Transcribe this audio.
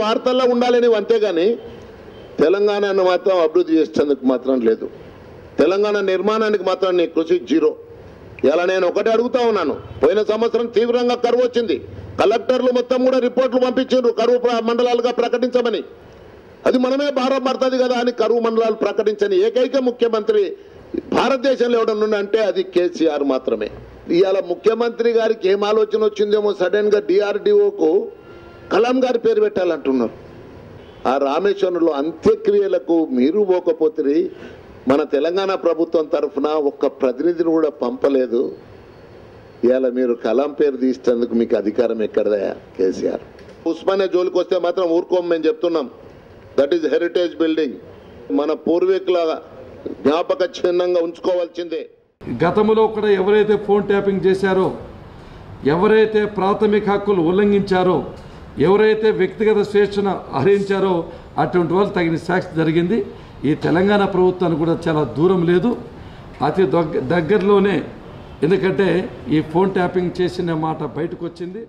వార్తల్లో ఉండాలని అంతేగాని తెలంగాణను మాత్రం అభివృద్ధి చేసేందుకు మాత్రం లేదు. తెలంగాణ నిర్మాణానికి మాత్రం నీ కృషి జీరో. ఇలా నేను ఒకటే అడుగుతా ఉన్నాను. పోయిన సంవత్సరం తీవ్రంగా కరువు వచ్చింది. కలెక్టర్లు మొత్తం కూడా రిపోర్ట్లు పంపించారు కరువు మండలాలుగా ప్రకటించమని. అది మనమే భారం పడుతుంది కదా అని కరువు మండలాలు ప్రకటించని ఏకైక ముఖ్యమంత్రి భారతదేశంలో ఎవడన్నా అంటే అది కేసీఆర్ మాత్రమే. ఇవాళ ముఖ్యమంత్రి గారికి ఏం ఆలోచన వచ్చిందేమో సడన్గా DRDOకు కలాం గారి పేరు పెట్టాలంటున్నారు. ఆ రామేశ్వరంలో అంత్యక్రియలకు మీరు పోకపోతే మన తెలంగాణ ప్రభుత్వం తరఫున ఒక్క ప్రతినిధిని కూడా పంపలేదు. ఇవాళ మీరు కలాం పేరు తీసేందుకు మీకు అధికారం ఎక్కడదయా కేసీఆర్? ఉస్మానియా జోలికి వస్తే మాత్రం ఊరుకోం. మేము చెప్తున్నాం, దట్ ఈజ్ హెరిటేజ్ బిల్డింగ్. మన పూర్వీకుల జ్ఞాపక చిహ్నంగా ఉంచుకోవాల్సిందే. గతంలో కూడా ఎవరైతే ఫోన్ ట్యాపింగ్ చేశారో, ఎవరైతే ప్రాథమిక హక్కులు ఉల్లంఘించారో, ఎవరైతే వ్యక్తిగత స్వేచ్ఛను హరించారో అటువంటి వాళ్ళు తగిన శాస్తి జరిగింది. ఈ తెలంగాణ ప్రభుత్వానికి కూడా చాలా దూరం లేదు, అతి దగ్గరలోనే. ఎందుకంటే ఈ ఫోన్ ట్యాపింగ్ చేసిన మాట బయటకు వచ్చింది.